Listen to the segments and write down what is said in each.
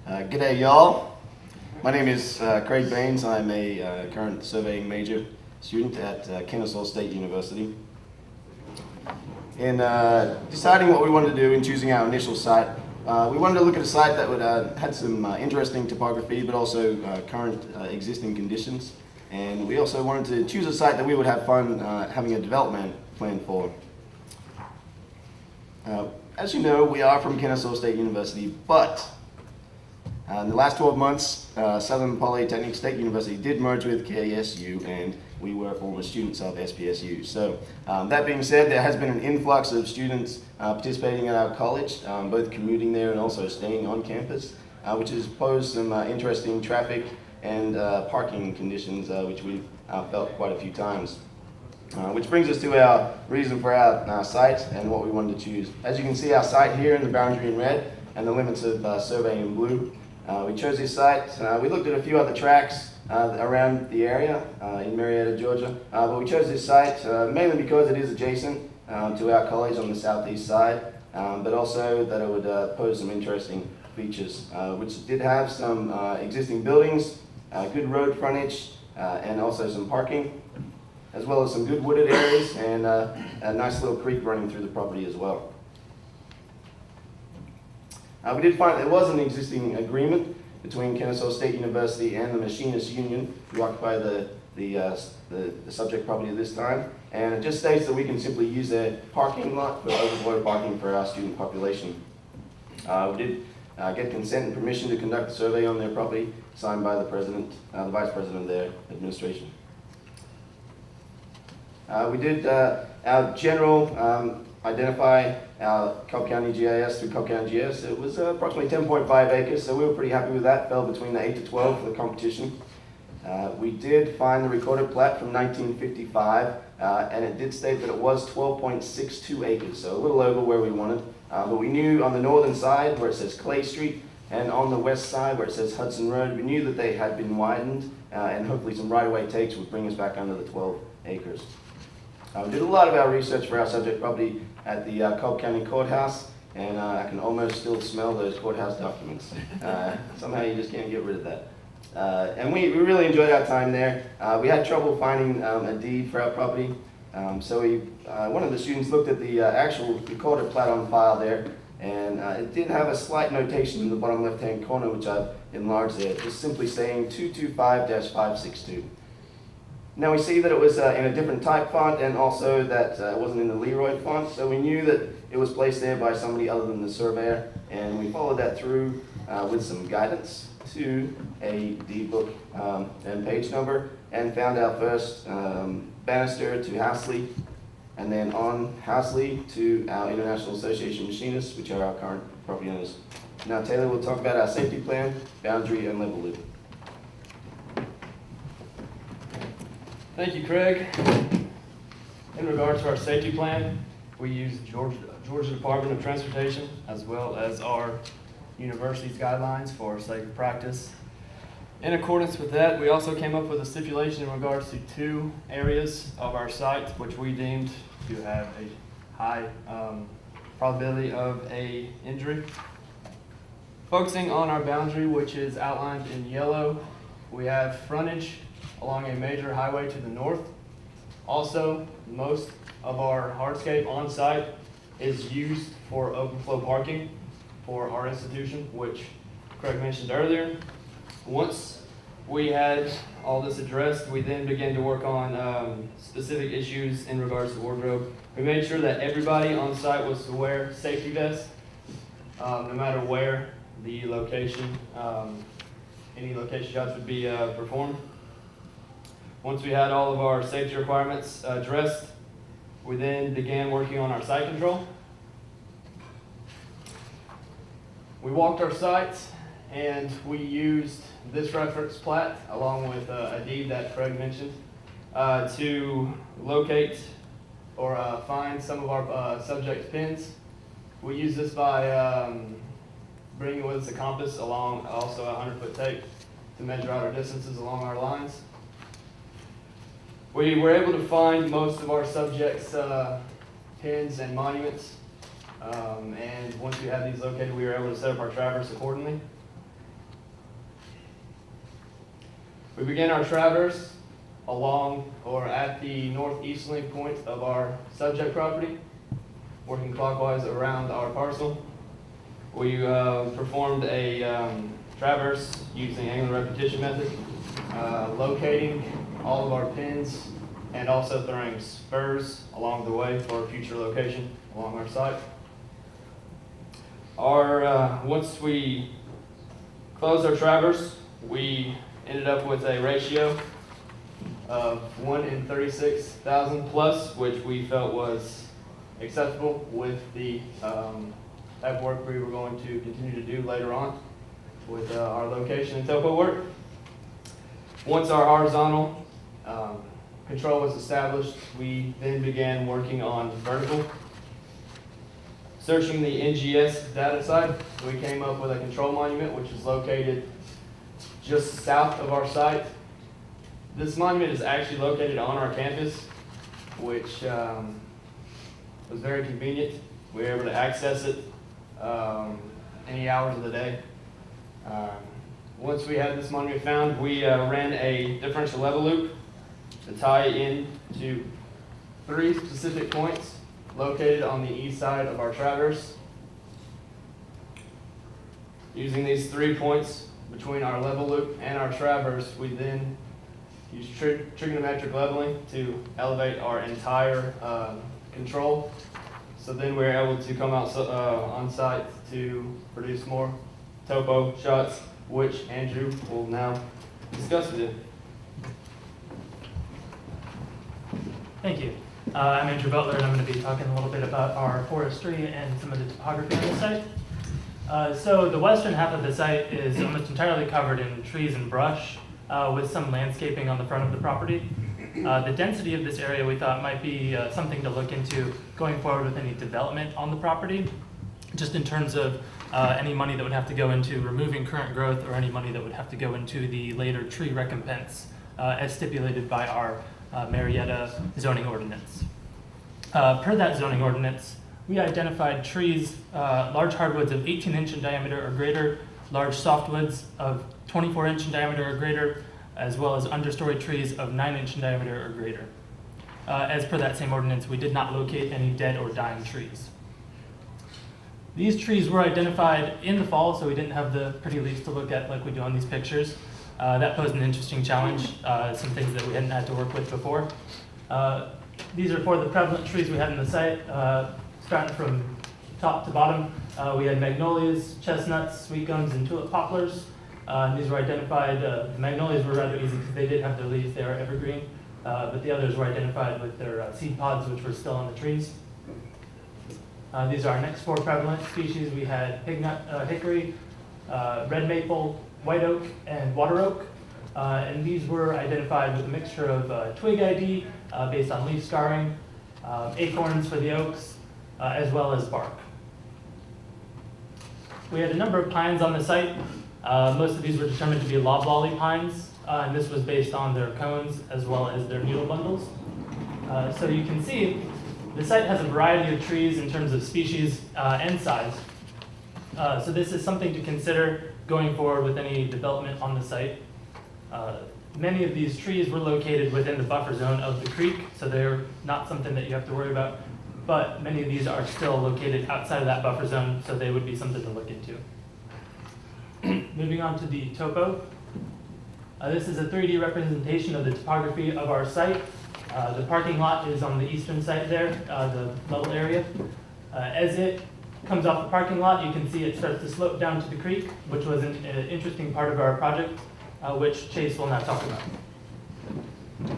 G'day y'all. My name is Craig Baines. I'm a current surveying major student at Kennesaw State University. In deciding what we wanted to do in choosing our initial site, we wanted to look at a site that would had some interesting topography, but also current existing conditions. And we also wanted to choose a site that we would have fun having a development plan for. As you know, we are from Kennesaw State University, but in the last 12 months, Southern Polytechnic State University did merge with KSU, and we were former students of SPSU. So that being said, there has been an influx of students participating at our college, both commuting there and also staying on campus, which has posed some interesting traffic and parking conditions, which we've felt quite a few times. Which brings us to our reason for our site and what we wanted to choose. As you can see, our site here in the boundary in red and the limits of survey in blue. We chose this site. We looked at a few other tracks around the area in Marietta, Georgia, but we chose this site mainly because it is adjacent to our college on the southeast side, but also that it would pose some interesting features, which did have some existing buildings, good road frontage, and also some parking, as well as some good wooded areas and a nice little creek running through the property as well. We did find there was an existing agreement between Kennesaw State University and the Machinists Union who occupy the subject property at this time, and it just states that we can simply use their parking lot for overflow parking for our student population. We did get consent and permission to conduct a survey on their property, signed by the president, the vice president of their administration. We did our general identify our Cobb County GIS through Cobb County GIS. It was approximately 10.5 acres, so we were pretty happy with that. Fell between the 8 to 12 for the competition. We did find the recorded plat from 1955, and it did state that it was 12.62 acres, so a little over where we wanted. But we knew on the northern side where it says Clay Street, and on the west side where it says Hudson Road, we knew that they had been widened, and hopefully some right-of-way takes would bring us back under the 12 acres. We did a lot of our research for our subject property at the Cobb County Courthouse, and I can almost still smell those courthouse documents. Somehow you just can't get rid of that. And we really enjoyed our time there. We had trouble finding a deed for our property, so one of the students looked at the actual recorded plat on file there, and it did have a slight notation in the bottom left-hand corner, which I've enlarged there, just simply saying 225-562. Now we see that it was in a different type font, and also that it wasn't in the Leroy font, so we knew that it was placed there by somebody other than the surveyor, and we followed that through with some guidance to a deed book and page number, and found our first banister to Housley, and then on Housley to our International Association of Machinists, which are our current property owners. Now Taylor will talk about our safety plan, boundary, and level loop. Thank you, Craig. In regards to our safety plan, we use Georgia Department of Transportation as well as our university's guidelines for safe practice. In accordance with that, we also came up with a stipulation in regards to 2 areas of our site which we deemed to have a high probability of an injury. Focusing on our boundary, which is outlined in yellow, we have frontage along a major highway to the north. Also, most of our hardscape on site is used for overflow parking for our institution, which Craig mentioned earlier. Once we had all this addressed, we then began to work on specific issues in regards to wardrobe. We made sure that everybody on site was to wear safety vests, no matter where the location, any location shots would be performed. Once we had all of our safety requirements addressed, we then began working on our site control. We walked our sites and we used this reference plat along with a deed that Craig mentioned to locate or find some of our subject pins. We use this by bringing with us a compass along also a 100-foot tape to measure out our distances along our lines. We were able to find most of our subjects' pins and monuments, and once we had these located, we were able to set up our traverse accordingly. We began our traverse along or at the northeasterly point of our subject property, working clockwise around our parcel. We performed a traverse using angular repetition method, locating all of our pins and also throwing spurs along the way for future location along our site. Once we closed our traverse, we ended up with a ratio of 1 in 36,000 plus, which we felt was acceptable with the type of work we were going to continue to do later on with our location and topo work. Once our horizontal control was established, we then began working on vertical. Searching the NGS data site, we came up with a control monument which is located just south of our site. This monument is actually located on our campus, which was very convenient. We were able to access it any hours of the day. Once we had this monument found, we ran a differential level loop to tie in to 3 specific points located on the east side of our traverse. Using these 3 points between our level loop and our traverse, we then used trigonometric leveling to elevate our entire control. So then we were able to come out on site to produce more topo shots, which Andrew will now discuss with you. Thank you. I'm Andrew Butler, and I'm going to be talking a little bit about our forestry and some of the topography on the site. So the western half of the site is almost entirely covered in trees and brush, with some landscaping on the front of the property. The density of this area we thought might be something to look into going forward with any development on the property, just in terms of any money that would have to go into removing current growth or any money that would have to go into the later tree recompense as stipulated by our Marietta zoning ordinance. Per that zoning ordinance, we identified trees, large hardwoods of 18-inch in diameter or greater, large softwoods of 24-inch in diameter or greater, as well as understory trees of 9-inch in diameter or greater. As per that same ordinance, we did not locate any dead or dying trees. These trees were identified in the fall, so we didn't have the pretty leaves to look at like we do on these pictures. That posed an interesting challenge, some things that we hadn't had to work with before. These are for the prevalent trees we had in the site, starting from top to bottom. We had magnolias, chestnuts, sweet gums, and tulip poplars. These were identified. The magnolias were rather easy because they did have their leaves, they are evergreen, but the others were identified with their seed pods, which were still on the trees. These are our next 4 prevalent species. We had pignut hickory, red maple, white oak, and water oak. And these were identified with a mixture of twig ID based on leaf scarring, acorns for the oaks, as well as bark. We had a number of pines on the site. Most of these were determined to be loblolly pines, and this was based on their cones as well as their needle bundles. So you can see the site has a variety of trees in terms of species and size. So this is something to consider going forward with any development on the site. Many of these trees were located within the buffer zone of the creek, so they're not something that you have to worry about. But many of these are still located outside of that buffer zone, so they would be something to look into. Moving on to the topo. This is a 3D representation of the topography of our site. The parking lot is on the eastern side there, the level area. As it comes off the parking lot, you can see it starts to slope down to the creek, which was an interesting part of our project, which Chase will now talk about.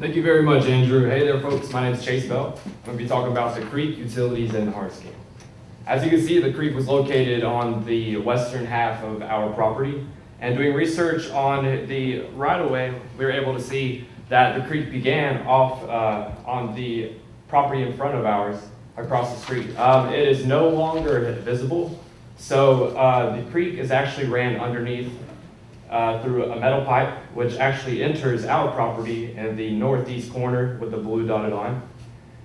Thank you very much, Andrew. Hey there, folks. My name is Chase Bell. I'm going to be talking about the creek, utilities, and hardscape. As you can see, the creek was located on the western half of our property. And doing research on the right-of-way, we were able to see that the creek began off on the property in front of ours across the street. It is no longer visible. So the creek is actually ran underneath through a metal pipe, which actually enters our property in the northeast corner with the blue dotted line.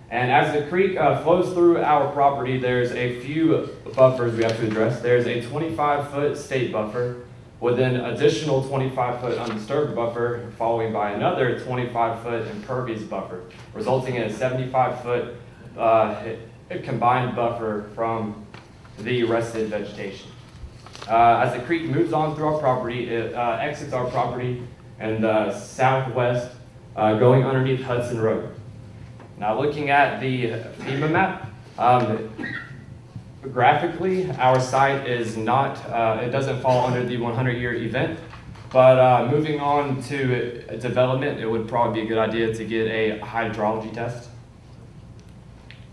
And as the creek flows through our property, there's a few buffers we have to address. There's a 25-foot state buffer, with an additional 25-foot undisturbed buffer following by another 25-foot impervious buffer, resulting in a 75-foot combined buffer from the rested vegetation. As the creek moves on through our property, it exits our property in the southwest, going underneath Hudson Road. Now looking at the FEMA map, graphically, our site is not, it doesn't fall under the 100-year event, but moving on to development, it would probably be a good idea to get a hydrology test.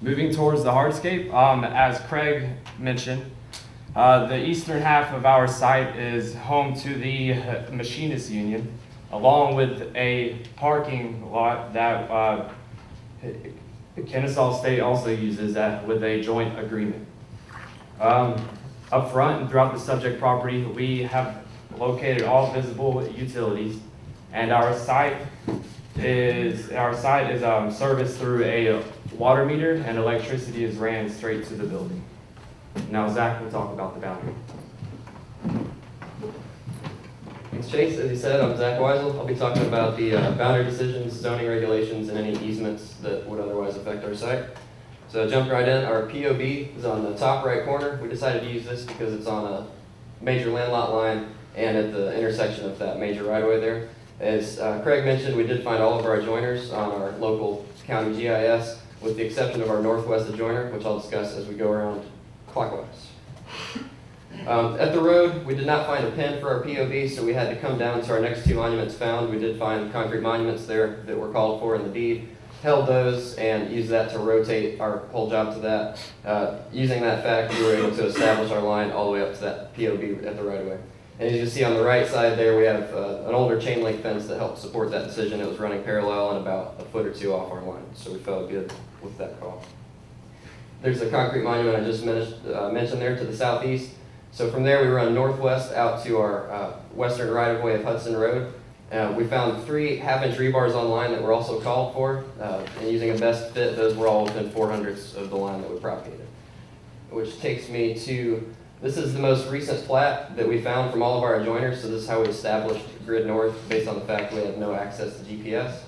Moving towards the hardscape, as Craig mentioned, the eastern half of our site is home to the Machinists Union, along with a parking lot that Kennesaw State also uses that with a joint agreement. Up front and throughout the subject property, we have located all visible utilities, and our site is serviced through a water meter, and electricity is ran straight to the building. Now Zach will talk about the boundary. Thanks, Chase. As you said, I'm Zach Weisel. I'll be talking about the boundary decisions, zoning regulations, and any easements that would otherwise affect our site. So jump right in. Our POB is on the top right corner. We decided to use this because it's on a major landlot line and at the intersection of that major right-of-way there. As Craig mentioned, we did find all of our adjoiners on our local county GIS, with the exception of our northwest adjoiner, which I'll discuss as we go around clockwise. At the road, we did not find a pin for our POB, so we had to come down to our next two monuments found. We did find concrete monuments there that were called for in the deed, held those, and used that to rotate our whole job to that. Using that fact, we were able to establish our line all the way up to that POB at the right-of-way. And as you see on the right side there, we have an older chain link fence that helped support that decision. It was running parallel and about a foot or two off our line, so we felt good with that call. There's a concrete monument I just mentioned there to the southeast. So from there, we run northwest out to our western right-of-way of Hudson Road. We found 3 half-inch rebars on line that were also called for, and using a best fit, those were all within 4/100ths of the line that we propagated. Which takes me to, this is the most recent plat that we found from all of our adjoiners, so this is how we established Grid North based on the fact we have no access to GPS.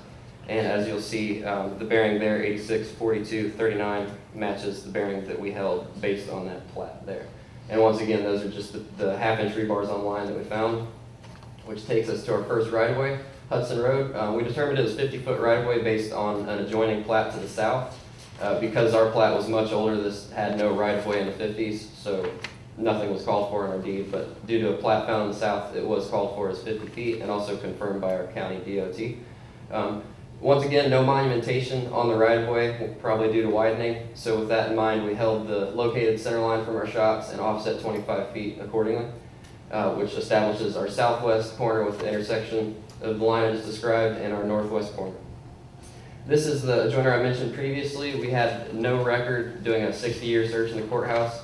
And as you'll see, the bearing there, 864239, matches the bearing that we held based on that plat there. And once again, those are just the half-inch rebars on line that we found, which takes us to our first right-of-way, Hudson Road. We determined it was 50-foot right-of-way based on an adjoining plat to the south. Because our plat was much older, this had no right-of-way in the 50s, so nothing was called for in our deed. But due to a plat found in the south, it was called for as 50 feet and also confirmed by our county DOT. Once again, no monumentation on the right-of-way, probably due to widening. So with that in mind, we held the located center line from our shops and offset 25 feet accordingly, which establishes our southwest corner with the intersection of the line I just described and our northwest corner. This is the adjoiner I mentioned previously. We had no record doing a 60-year search in the courthouse,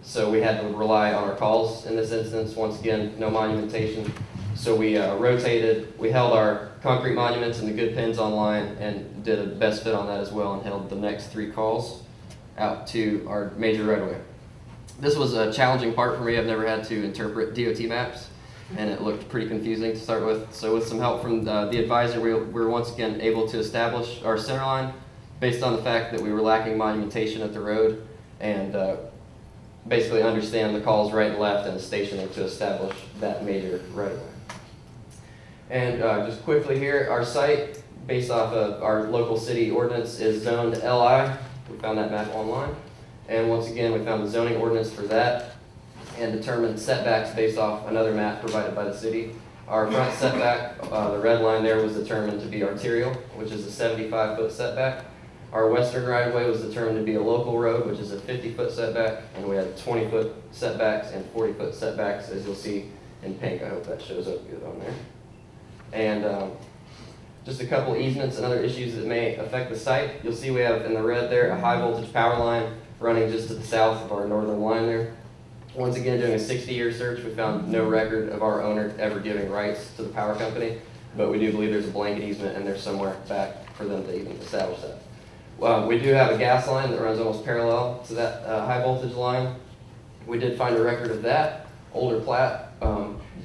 so we had to rely on our calls in this instance. Once again, no monumentation. So we rotated, we held our concrete monuments and the good pins on line and did a best fit on that as well and held the next 3 calls out to our major right-of-way. This was a challenging part for me. I've never had to interpret DOT maps, and it looked pretty confusing to start with. So with some help from the advisor, we were once again able to establish our center line based on the fact that we were lacking monumentation at the road, and basically understand the calls right and left and the stationing to establish that major right-of-way. And just quickly here, our site, based off of our local city ordinance, is zoned LI. We found that map online. And once again, we found the zoning ordinance for that and determined setbacks based off another map provided by the city. Our front setback, the red line there, was determined to be arterial, which is a 75-foot setback. Our western right-of-way was determined to be a local road, which is a 50-foot setback, and we had 20-foot setbacks and 40-foot setbacks, as you'll see in pink. I hope that shows up good on there. And just a couple easements and other issues that may affect the site. You'll see we have in the red there a high voltage power line running just to the south of our northern line there. Once again, doing a 60-year search, we found no record of our owner ever giving rights to the power company, but we do believe there's a blanket easement in there somewhere back for them to even establish that. We do have a gas line that runs almost parallel to that high voltage line. We did find a record of that, older plat.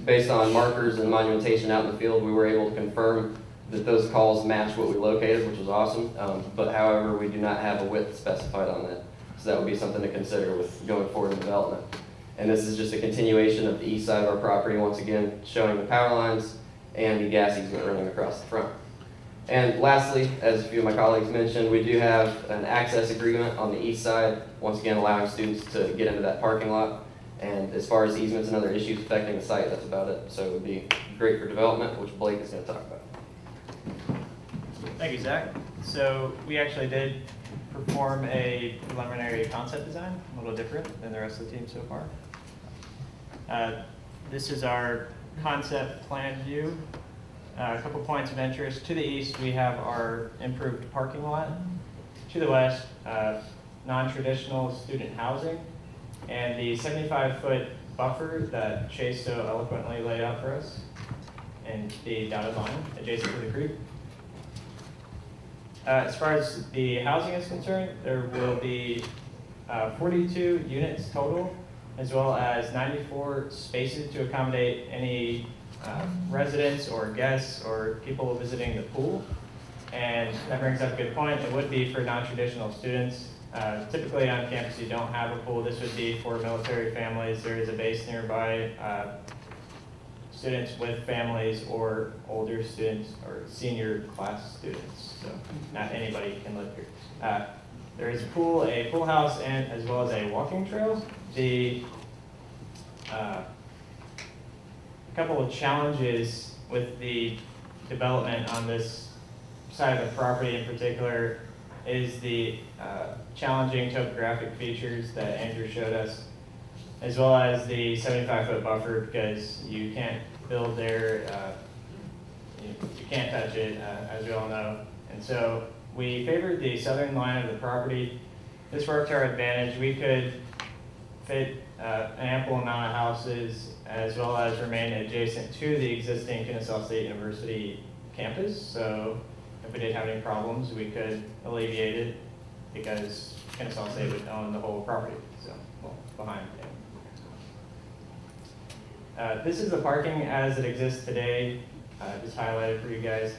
based on markers and monumentation out in the field, we were able to confirm that those calls match what we located, which was awesome. But however, we do not have a width specified on that. So that would be something to consider with going forward in development. And this is just a continuation of the east side of our property, once again, showing the power lines and the gas easement running across the front. And lastly, as a few of my colleagues mentioned, we do have an access agreement on the east side, once again allowing students to get into that parking lot. And as far as easements and other issues affecting the site, that's about it. So it would be great for development, which Blake is going to talk about. Thank you, Zach. So we actually did perform a preliminary concept design, a little different than the rest of the team so far. This is our concept plan view. A couple points of interest. To the east, we have our improved parking lot. To the west, non-traditional student housing, and the 75-foot buffer that Chase so eloquently laid out for us, and the dotted line adjacent to the creek. As far as the housing is concerned, there will be 42 units total, as well as 94 spaces to accommodate any residents or guests or people visiting the pool. And that brings up a good point. It would be for non-traditional students. Typically on campus you don't have a pool. This would be for military families. There is a base nearby. Students with families or older students or senior class students. So not anybody can live here. There is a pool house, and as well as a walking trail. A couple of challenges with the development on this side of the property in particular is the challenging topographic features that Andrew showed us, as well as the 75-foot buffer, because you can't build there, you can't touch it, as we all know. And so we favored the southern line of the property. This worked to our advantage. We could fit an ample amount of houses, as well as remain adjacent to the existing Kennesaw State University campus. So if we did have any problems, we could alleviate it, because Kennesaw State would own the whole property, so, well, behind it. This is the parking as it exists today, just highlighted for you guys.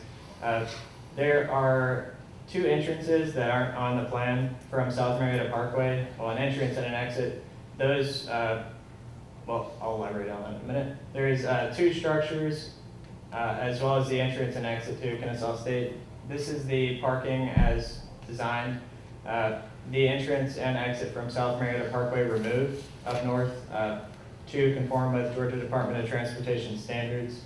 There are two entrances that aren't on the plan from South Marietta Parkway. Well, an entrance and an exit. Those, well, I'll elaborate on that in a minute. There's two structures, as well as the entrance and exit to Kennesaw State. This is the parking as designed. The entrance and exit from South Marietta Parkway removed up north to conform with Georgia Department of Transportation standards,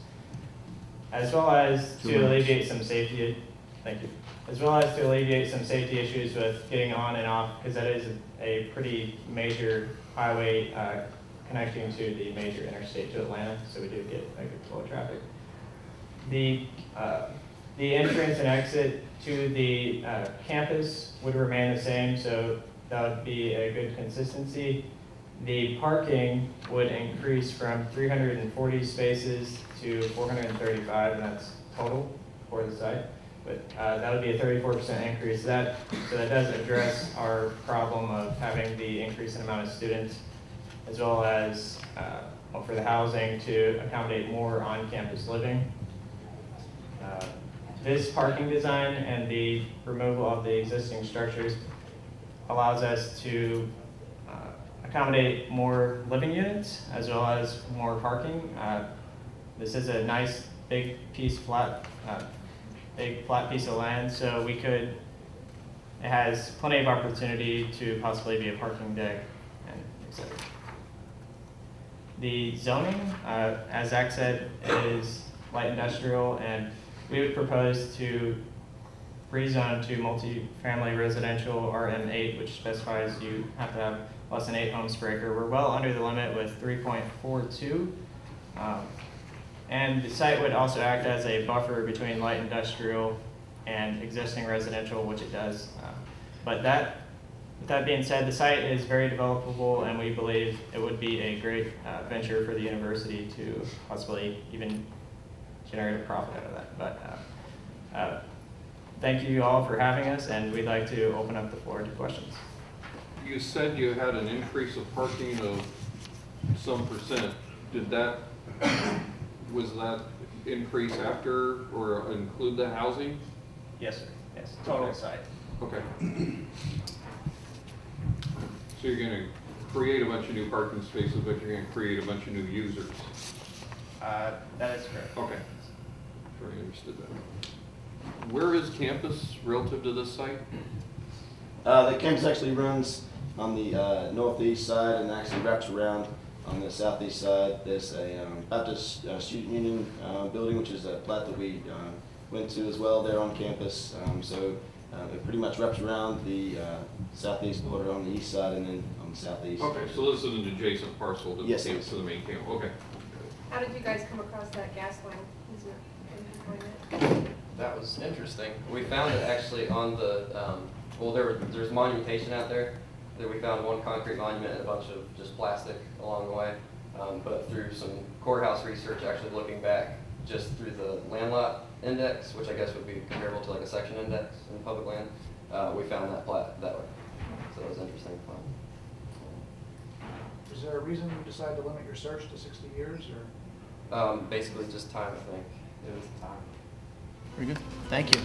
as well as to alleviate some safety. Thank you. As well as to alleviate some safety issues with getting on and off, because that is a pretty major highway connecting to the major interstate to Atlanta, so we do get a good flow of traffic. The entrance and exit to the campus would remain the same, so that would be a good consistency. The parking would increase from 340 spaces to 435, and that's total for the site. But that would be a 34% increase. So that does address our problem of having the increase in amount of students, as well as well, for the housing to accommodate more on-campus living. This parking design and the removal of the existing structures allows us to accommodate more living units as well as more parking. This is a nice big flat piece of land, so it has plenty of opportunity to possibly be a parking deck, and etc. The zoning, as Zach said, is light industrial, and we would propose to rezone to multifamily residential RM8, which specifies you have to have less than 8 homes per acre. We're well under the limit with 3.42. And the site would also act as a buffer between light industrial and existing residential, which it does. But with that being said, the site is very developable, and we believe it would be a great venture for the university to possibly even generate a profit out of that. But thank you all for having us, and we'd like to open up the floor to questions. You said you had an increase of parking of some percent. Did that Was that increase after or include the housing? Yes, sir. Yes, total site. Okay. So you're gonna create a bunch of new parking spaces, but you're gonna create a bunch of new users. That is correct. Okay. Sure, I understood that. Where is campus relative to this site? The campus actually runs on the northeast side and actually wraps around on the southeast side. There's a Baptist Student Union building, which is a PLAT that we went to as well there on campus. It pretty much wraps around the southeast border on the east side and then on the southeast. Okay, so this is an adjacent parcel to the Yes, campus, to the main campus. Okay. How did you guys come across that gas line? Employment? That was interesting. We found it actually on the, there's monumentation out there. There we found one concrete monument and a bunch of just plastic along the way. But through some courthouse research, actually looking back just through the land lot index, which I guess would be comparable to like a section index in public land, we found that plat that way. So it was interesting to find. Is there a reason you decided to limit your search to 60 years, or? Basically just time, I think. It was time. Very good. Thank you.